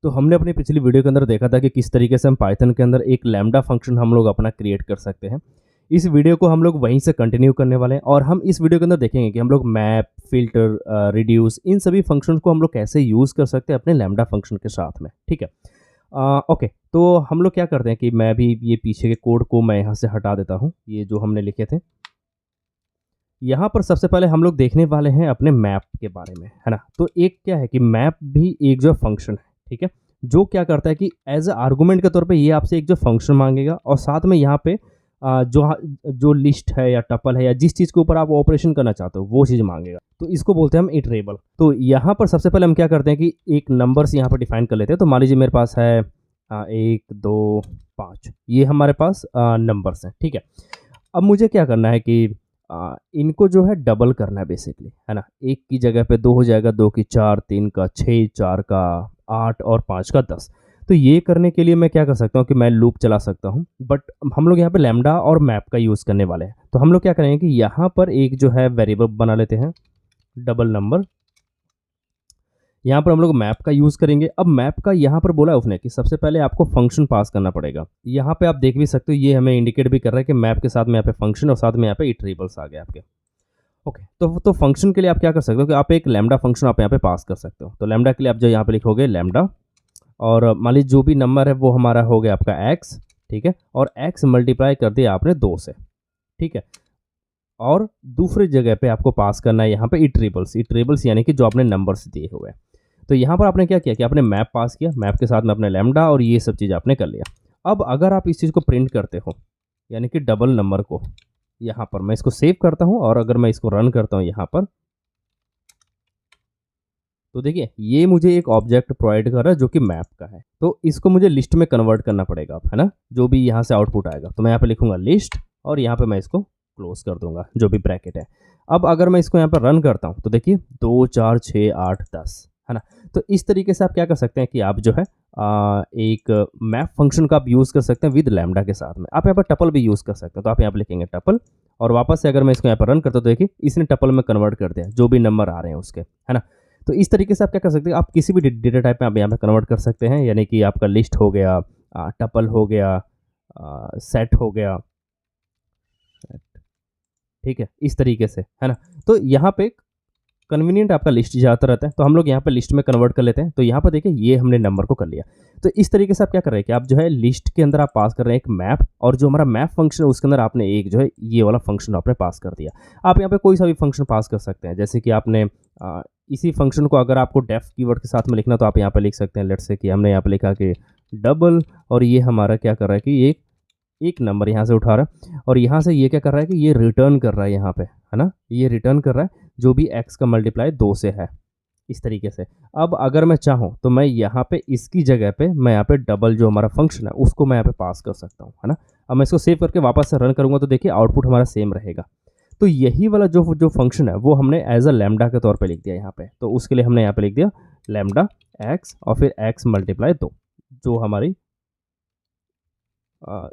तो हमने अपनी पिछली वीडियो के अंदर देखा था कि किस तरीके से हम पाइथन के अंदर एक लैम्डा फंक्शन हम लोग अपना क्रिएट कर सकते हैं। इस वीडियो को हम लोग वहीं से कंटिन्यू करने वाले हैं और हम इस वीडियो के अंदर देखेंगे कि हम लोग मैप, फ़िल्टर, रिड्यूस इन सभी फंक्शन को हम लोग कैसे यूज़ कर सकते हैं अपने लैम्डा फंक्शन के साथ में, ठीक है। ओके, तो हम लोग क्या करते हैं कि मैं भी ये पीछे के कोड को मैं यहाँ से हटा देता हूँ, ये जो हमने लिखे थे। यहाँ पर सबसे पहले हम लोग देखने वाले हैं अपने मैप के बारे में, है ना? तो एक क्या है कि मैप भी एक जो फंक्शन है, ठीक है? जो क्या करता है कि एज़ अ आर्गुमेंट के तौर पे ये आपसे एक जो फंक्शन माँगेगा और साथ में यहाँ पे जो लिस्ट है या टपल है या जिस चीज़ के ऊपर आप ऑपरेशन करना चाहते हो, वो चीज़ माँगेगा। तो इसको बोलते हैं हम इटरेबल। तो यहाँ पर सबसे पहले हम क्या करते हैं कि एक नंबर्स यहाँ पर डिफाइन कर लेते हैं। तो मान लीजिए मेरे पास है 1, 2, 5 ये हमारे पास नंबर्स हैं, ठीक है? अब मुझे क्या करना है कि इनको जो है डबल करना है बेसिकली, है ना? 1 की जगह पे 2 हो जाएगा, 2 की 4, 3 का 6, 4 का 8 और 5 का 10। तो ये करने के लिए मैं क्या कर सकता हूँ कि मैं लूप चला सकता हूँ, बट हम लोग यहाँ पे लैम्डा और मैप का यूज़ करने वाले हैं। तो हम लोग क्या करेंगे कि यहाँ पर एक जो है वेरिएबल बना लेते हैं, डबल नंबर। यहाँ पर हम लोग मैप का यूज़ करेंगे। अब मैप का यहाँ पर बोला है उसने कि सबसे पहले आपको फंक्शन पास करना पड़ेगा। यहाँ पे आप देख भी सकते हो, ये हमें इंडिकेट भी कर रहा है कि मैप के साथ में यहाँ पे फंक्शन और साथ में यहाँ पे इटरेबल्स आ गए आपके। ओके, तो फंक्शन के लिए आप क्या कर सकते हो कि आप एक लैम्डा फंक्शन आप यहाँ पे पास कर सकते हो। तो लैम्डा के लिए आप जो यहाँ पे लिखोगे लैम्डा और मान लीजिए जो भी नंबर है वो हमारा हो गया आपका एक्स, ठीक है? और एक्स मल्टीप्लाई कर दिया आपने 2 से, ठीक है? और दूसरी जगह पे आपको पास करना है यहाँ पे इटरेबल्स यानी कि जो आपने नंबर्स दिए हुए हैं। तो यहाँ पर आपने क्या किया कि आपने मैप पास किया, मैप के साथ में आपने लैम्डा और ये सब चीज़ आपने कर लिया। अब अगर आप इस चीज़ को प्रिंट करते हो, यानी कि डबल नंबर को, यहाँ पर मैं इसको सेव करता हूँ और अगर मैं इसको रन करता हूँ यहाँ पर, तो देखिए ये मुझे एक ऑब्जेक्ट प्रोवाइड कर रहा है जो कि मैप का है। तो इसको मुझे लिस्ट में कन्वर्ट करना पड़ेगा अब, है ना? जो भी यहाँ से आउटपुट आएगा। तो मैं यहाँ पे लिखूँगा लिस्ट और यहाँ पे मैं इसको क्लोज़ कर दूँगा, जो भी ब्रैकेट है। अब अगर मैं इसको यहाँ पर रन करता हूँ, तो देखिए 2, 4, 6, 8, 10, है ना? तो इस तरीके से आप क्या कर सकते हैं कि आप जो है एक मैप फंक्शन का आप यूज़ कर सकते हैं विद लैम्डा के साथ में। आप यहाँ पर टपल भी यूज़ कर सकते हैं। तो आप यहाँ पे लिखेंगे टपल और वापस से अगर मैं इसको यहाँ पर रन करता हूँ, तो देखिए इसने टपल में कन्वर्ट कर दिया, जो भी नंबर आ रहे हैं उसके, है ना? तो इस तरीके से आप क्या कर सकते हैं, आप किसी भी डेटा टाइप में आप यहाँ पे कन्वर्ट कर सकते हैं, यानी कि आपका लिस्ट हो गया, टपल हो गया, सेट हो गया, ठीक है? इस तरीके से, है ना? तो यहाँ पे कन्वीनिएंट आपका लिस्ट ज़्यादातर रहता है, तो हम लोग यहाँ पे लिस्ट में कन्वर्ट कर लेते हैं। तो यहाँ पर देखिए ये हमने नंबर को कर लिया। तो इस तरीके से आप क्या कर रहे हैं कि आप जो है लिस्ट के अंदर आप पास कर रहे हैं एक मैप और जो हमारा मैप फंक्शन है उसके अंदर आपने एक जो है ये वाला फंक्शन आपने पास कर दिया। आप यहाँ पे कोई सा भी फंक्शन पास कर सकते हैं, जैसे कि आपने इसी फंक्शन को अगर आपको डेफ कीवर्ड के साथ में लिखना तो आप यहाँ पे लिख सकते हैं। लेट्स से कि हमने यहाँ पे लिखा कि डबल और ये हमारा क्या कर रहा है कि एक नंबर यहाँ से उठा रहा है और यहाँ से ये क्या कर रहा है कि ये रिटर्न कर रहा है यहाँ पे, है ना? ये रिटर्न कर रहा है जो भी x का मल्टीप्लाई 2 से है, इस तरीके से। अब अगर मैं चाहूँ तो मैं यहाँ पे इसकी जगह पे मैं यहाँ पे डबल जो हमारा फंक्शन है उसको मैं यहाँ पे पास कर सकता हूँ, है ना? अब मैं इसको सेव करके वापस से रन करूँगा तो देखिए आउटपुट हमारा सेम रहेगा। तो यही वाला जो फंक्शन है वो हमने एज अ लैम्डा के तौर पे लिख दिया यहाँ पे। तो उसके लिए हमने यहाँ पे लिख दिया लैम्डा x और फिर x मल्टीप्लाई 2 जो हमारी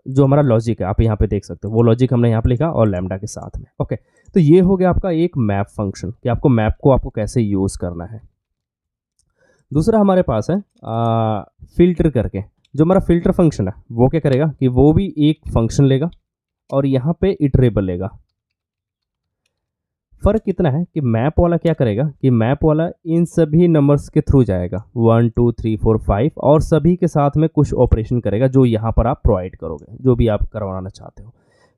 जो हमारा लॉजिक है आप यहाँ पे देख सकते हो, वो लॉजिक हमने यहाँ पे लिखा और लैम्डा के साथ में। ओके, तो ये हो गया आपका एक मैप फंक्शन कि आपको मैप को आपको कैसे यूज़ करना है। दूसरा हमारे पास है फ़िल्टर करके। जो हमारा फ़िल्टर फंक्शन है वो क्या करेगा कि वो भी एक फंक्शन लेगा और यहाँ पे इटरेबल लेगा। फ़र्क कितना है कि मैप वाला क्या करेगा कि मैप वाला इन सभी नंबर्स के थ्रू जाएगा 1, 2, 3, 4, 5 और सभी के साथ में कुछ ऑपरेशन करेगा जो यहाँ पर आप प्रोवाइड करोगे, जो भी आप करवाना चाहते हो।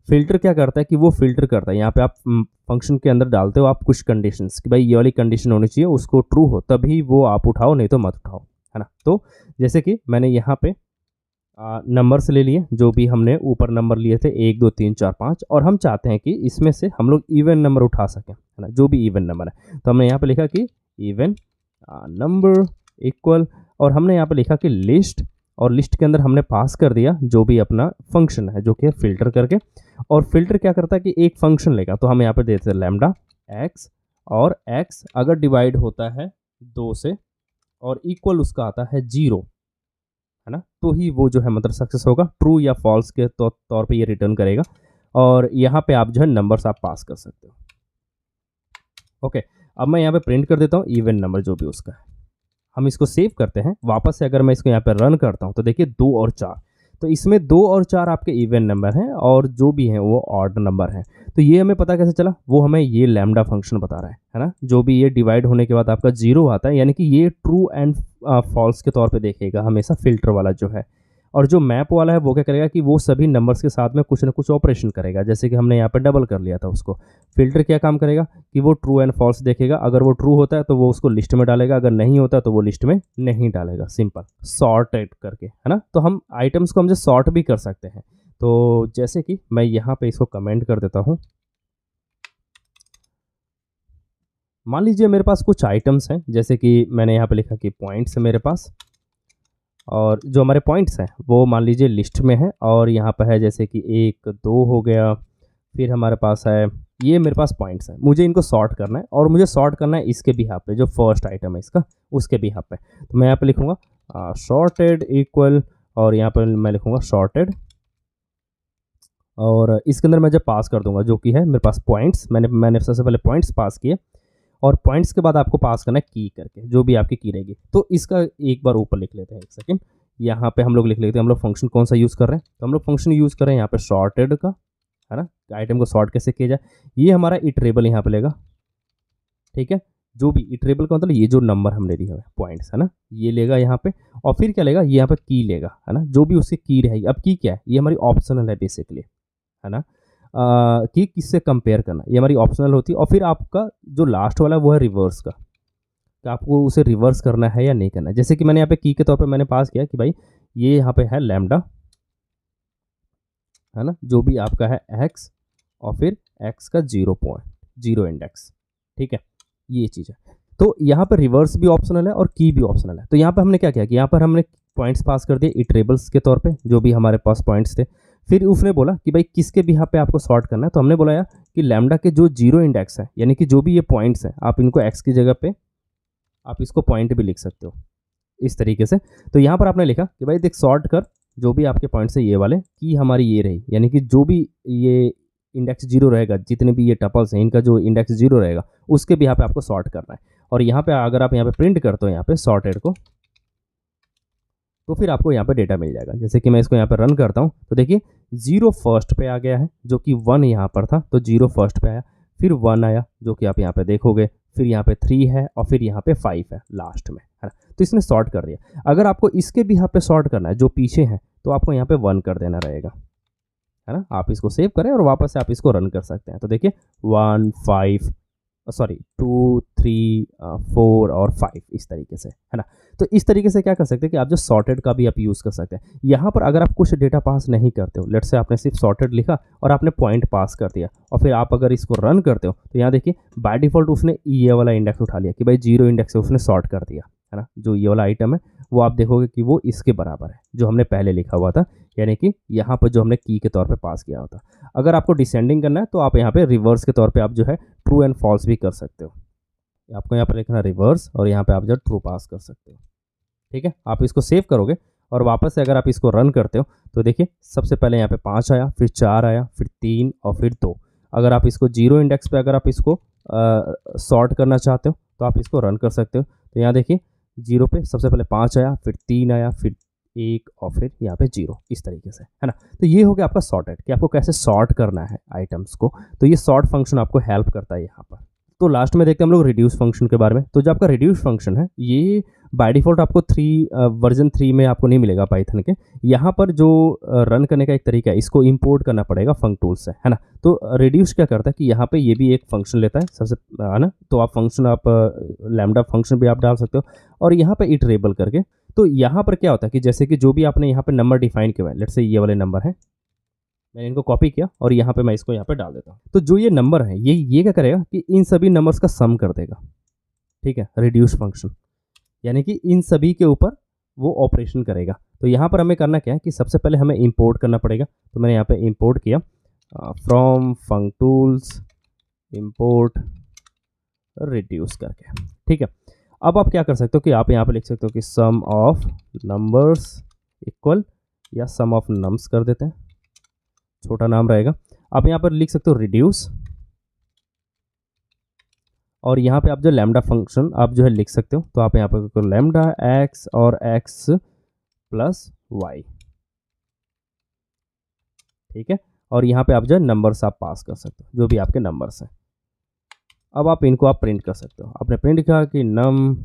फ़िल्टर क्या करता है कि वो फ़िल्टर करता है, यहाँ पे आप फंक्शन के अंदर डालते हो आप कुछ कंडीशंस कि भाई ये वाली कंडीशन होनी चाहिए, उसको ट्रू हो तभी वो आप उठाओ, नहीं तो मत उठाओ, है ना? तो जैसे कि मैंने यहाँ पे नंबर्स ले लिए, जो भी हमने ऊपर नंबर लिए थे 1, 2, 3, 4, 5 और हम चाहते हैं कि इसमें से हम लोग इवन नंबर उठा सकें, है ना? जो भी इवन नंबर है। तो हमने यहाँ पे लिखा कि इवन नंबर इक्वल और हमने यहाँ पे लिखा कि लिस्ट और लिस्ट के अंदर हमने पास कर दिया जो भी अपना फंक्शन है जो कि है फ़िल्टर करके। और फ़िल्टर क्या करता है कि एक फंक्शन लेगा, तो हम यहाँ पे देते हैं लैम्डा एक्स और एक्स अगर डिवाइड होता है 2 से और इक्वल उसका आता है 0, है ना? तो ही वो जो है मतलब सक्सेस होगा। ट्रू या फॉल्स के तौर पे ये रिटर्न करेगा और यहाँ पे आप जो है नंबर्स आप पास कर सकते हो। ओके, अब मैं यहाँ पे प्रिंट कर देता हूँ इवन नंबर जो भी उसका है। हम इसको सेव करते हैं, वापस से अगर मैं इसको यहाँ पे रन करता हूँ तो देखिए 2 और 4, तो इसमें 2 और 4 आपके इवन नंबर हैं और जो भी हैं वो ऑड नंबर हैं। तो ये हमें पता कैसे चला? वो हमें ये लैम्डा फंक्शन बता रहा है ना? जो भी ये डिवाइड होने के बाद आपका 0 आता है, यानी कि ये ट्रू एंड फॉल्स के तौर पे देखेगा हमेशा फ़िल्टर वाला जो है। और जो मैप वाला है वो क्या करेगा कि वो सभी नंबर्स के साथ में कुछ ना कुछ ऑपरेशन करेगा, जैसे कि हमने यहाँ पे डबल कर लिया था उसको। फ़िल्टर क्या काम करेगा कि वो ट्रू एंड फॉल्स देखेगा, अगर वो ट्रू होता है तो वो उसको लिस्ट में डालेगा, अगर नहीं होता तो वो लिस्ट में नहीं डालेगा। सिंपल सॉर्टेड करके, है ना? तो हम आइटम्स को हम जो सॉर्ट भी कर सकते हैं। तो जैसे कि मैं यहाँ पे इसको कमेंट कर देता हूँ। मान लीजिए मेरे पास कुछ आइटम्स हैं, जैसे कि मैंने यहाँ पे लिखा कि पॉइंट्स है मेरे पास, और जो हमारे पॉइंट्स हैं वो मान लीजिए लिस्ट में है, और यहाँ पर है जैसे कि 1 2 हो गया, फिर हमारे पास है ये मेरे पास पॉइंट्स हैं। मुझे इनको सॉर्ट करना है, और मुझे सॉर्ट करना है इसके बिहाफ पे, जो फर्स्ट आइटम है इसका उसके बिहाफ पे। तो मैं यहाँ पे लिखूँगा सॉर्टेड इक्वल, और यहाँ पर मैं लिखूँगा सॉर्टेड, और इसके अंदर मैं जब पास कर दूंगा जो कि है मेरे पास पॉइंट्स, मैंने सबसे पहले पॉइंट्स पास किए, और पॉइंट्स के बाद आपको पास करना है की करके, जो भी आपकी की रहेगी। तो इसका एक बार ऊपर लिख लेते हैं, एक सेकंड। यहाँ पे हम लोग लिख लेते हैं हम लोग फंक्शन कौन सा यूज़ कर रहे हैं। तो हम लोग फंक्शन यूज़ कर रहे हैं यहाँ पे सॉर्टेड का, है ना? आइटम को सॉर्ट कैसे किया जाए, ये हमारा इटरेबल यहाँ पे लेगा, ठीक है? जो भी इटरेबल का मतलब ये जो नंबर हमने दिया है पॉइंट्स, है ना, ये लेगा यहाँ पे, और फिर क्या लेगा, ये यहाँ पे की लेगा, है ना? जो भी उसकी की रहेगी। अब की क्या है, ये हमारी ऑप्शनल है बेसिकली, है ना? कि किससे कंपेयर करना, ये हमारी ऑप्शनल होती है। और फिर आपका जो लास्ट वाला है वो है रिवर्स का, कि आपको उसे रिवर्स करना है या नहीं करना है। जैसे कि मैंने यहाँ पे की के तौर पे मैंने पास किया कि भाई ये यहाँ पे है लैम्डा, है ना, जो भी आपका है एक्स, और फिर एक्स का 0 इंडेक्स, ठीक है, ये चीज़ है। तो यहाँ पर रिवर्स भी ऑप्शनल है और की भी ऑप्शनल है। तो यहाँ पर हमने क्या किया कि यहाँ पर हमने पॉइंट्स पास कर दिए इटरेबल्स के तौर पे, जो भी हमारे पास पॉइंट्स थे। फिर उसने बोला कि भाई किसके भी यहाँ पे आपको सॉर्ट करना है, तो हमने बोला यार कि लैम्डा के जो 0 इंडेक्स है, यानी कि जो भी ये पॉइंट्स हैं, आप इनको एक्स की जगह पे आप इसको पॉइंट भी लिख सकते हो इस तरीके से। तो यहाँ पर आपने लिखा कि भाई देख सॉर्ट कर, जो भी आपके पॉइंट्स है ये वाले की हमारी ये रही, यानी कि जो भी ये इंडेक्स 0 रहेगा, जितने भी ये टपल्स हैं इनका जो इंडेक्स 0 रहेगा उसके भी यहाँ पे आपको सॉर्ट करना है। और यहाँ पे अगर आप यहाँ पे प्रिंट करते हो यहाँ पे सॉर्टेड को, तो फिर आपको यहाँ पे डेटा मिल जाएगा। जैसे कि मैं इसको यहाँ पे रन करता हूँ तो देखिए 0 फर्स्ट पे आ गया है, जो कि 1 यहाँ पर था, तो 0 फर्स्ट पे आया, फिर 1 आया जो कि आप यहाँ पे देखोगे, फिर यहाँ पे 3 है, और फिर यहाँ पे 5 है लास्ट में, है ना? तो इसने सॉर्ट कर दिया। अगर आपको इसके भी यहाँ पे सॉर्ट करना है जो पीछे है, तो आपको यहाँ पे 1 कर देना रहेगा, है ना? आप इसको सेव करें और वापस से आप इसको रन कर सकते हैं। तो देखिए 1 5 सॉरी 2 3 4 और 5 इस तरीके से, है ना? तो इस तरीके से क्या कर सकते हैं कि आप जो सॉर्टेड का भी आप यूज़ कर सकते हैं। यहाँ पर अगर आप कुछ डेटा पास नहीं करते हो, लेट्स से आपने सिर्फ सॉर्टेड लिखा और आपने पॉइंट पास कर दिया, और फिर आप अगर इसको रन करते हो तो यहाँ देखिए बाय डिफ़ॉल्ट उसने ये वाला इंडेक्स उठा लिया कि भाई 0 इंडेक्स से उसने सॉर्ट कर दिया, है ना? जो ये वाला आइटम है वो आप देखोगे कि वो इसके बराबर है जो हमने पहले लिखा हुआ था, यानी कि यहाँ पर जो हमने की के तौर पे पास किया होता। अगर आपको डिसेंडिंग करना है तो आप यहाँ पे रिवर्स के तौर पे आप जो है ट्रू एंड फॉल्स भी कर सकते हो। आपको यहाँ पर लिखना रिवर्स, और यहाँ पे आप जो ट्रू पास कर सकते हो, ठीक है? आप इसको सेव करोगे और वापस से अगर आप इसको रन करते हो तो देखिए सबसे पहले यहाँ पे 5 आया, फिर 4 आया, फिर 3 और फिर 2। अगर आप इसको 0 इंडेक्स पे अगर आप इसको सॉर्ट करना चाहते हो तो आप इसको रन कर सकते हो। तो यहाँ देखिए 0 पे सबसे पहले 5 आया, फिर 3 आया, फिर 1 और फिर यहाँ पे 0, इस तरीके से, है ना? तो ये हो गया आपका सॉर्टेड, कि आपको कैसे सॉर्ट करना है आइटम्स को। तो ये सॉर्ट फंक्शन आपको हेल्प करता है यहाँ पर। तो लास्ट में देखते हैं हम लोग रिड्यूस फंक्शन के बारे में। तो जो आपका रिड्यूस फंक्शन है ये बाय डिफ़ॉल्ट आपको वर्जन 3 में आपको नहीं मिलेगा पाइथन के। यहाँ पर जो रन करने का एक तरीका है, इसको इंपोर्ट करना पड़ेगा फंक्टूल से, है ना? तो रिड्यूस क्या करता है कि यहाँ पे ये भी एक फंक्शन लेता है सबसे, है ना? तो आप फंक्शन आप लैम्डा फंक्शन भी आप डाल सकते हो, और यहाँ पे इटरेबल करके। तो यहाँ पर क्या होता है कि जैसे कि जो भी आपने यहाँ पे नंबर डिफाइन किया है, लेट्स से ये वाले नंबर है, मैंने इनको कॉपी किया और यहाँ पे मैं इसको यहाँ पे डाल देता हूँ। तो जो ये नंबर है ये क्या करेगा कि इन सभी नंबर्स का सम कर देगा, ठीक है? रिड्यूस फंक्शन, यानी कि इन सभी के ऊपर वो ऑपरेशन करेगा। तो यहाँ पर हमें करना क्या है कि सबसे पहले हमें इंपोर्ट करना पड़ेगा। तो मैंने यहाँ पे इंपोर्ट किया फ्रॉम फंक्टूल्स इंपोर्ट रिड्यूस करके, ठीक है? अब आप क्या कर सकते हो कि आप यहाँ पे लिख सकते हो कि सम ऑफ नंबर्स इक्वल, या सम ऑफ नम्स कर देते हैं, छोटा नाम रहेगा। आप यहाँ पर लिख सकते हो रिड्यूस, और यहाँ पे आप जो लैम्डा फंक्शन आप जो है लिख सकते हो, तो आप यहाँ पे लैम्डा एक्स और एक्स प्लस वाई, ठीक है। और यहाँ पे आप जो है नंबर्स आप पास कर सकते हो, जो भी आपके नंबर्स हैं। अब आप इनको आप प्रिंट कर सकते हो। आपने प्रिंट किया कि नम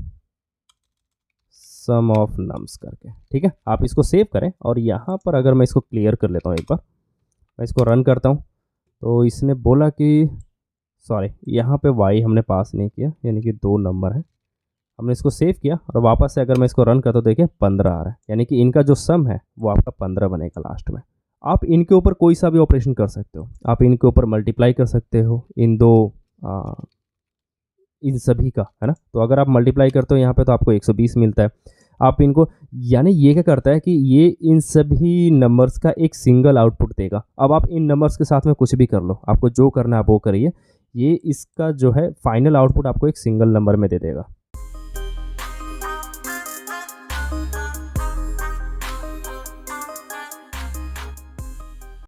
सम ऑफ नम्स करके, ठीक है। आप इसको सेव करें और यहाँ पर अगर मैं इसको क्लियर कर लेता हूँ, एक बार मैं इसको रन करता हूँ, तो इसने बोला कि सॉरी यहाँ पे y हमने पास नहीं किया, यानी कि 2 नंबर है। हमने इसको सेव किया और वापस से अगर मैं इसको रन करता हूँ, देखिए 15 आ रहा है, यानी कि इनका जो सम है वो आपका 15 बनेगा लास्ट में। आप इनके ऊपर कोई सा भी ऑपरेशन कर सकते हो। आप इनके ऊपर मल्टीप्लाई कर सकते हो, इन सभी का, है ना। तो अगर आप मल्टीप्लाई करते हो यहाँ पे तो आपको 120 मिलता है। आप इनको, यानी ये क्या करता है कि ये इन सभी नंबर्स का एक सिंगल आउटपुट देगा। अब आप इन नंबर्स के साथ में कुछ भी कर लो, आपको जो करना है आप वो करिए, ये इसका जो है फाइनल आउटपुट आपको एक सिंगल नंबर में दे देगा।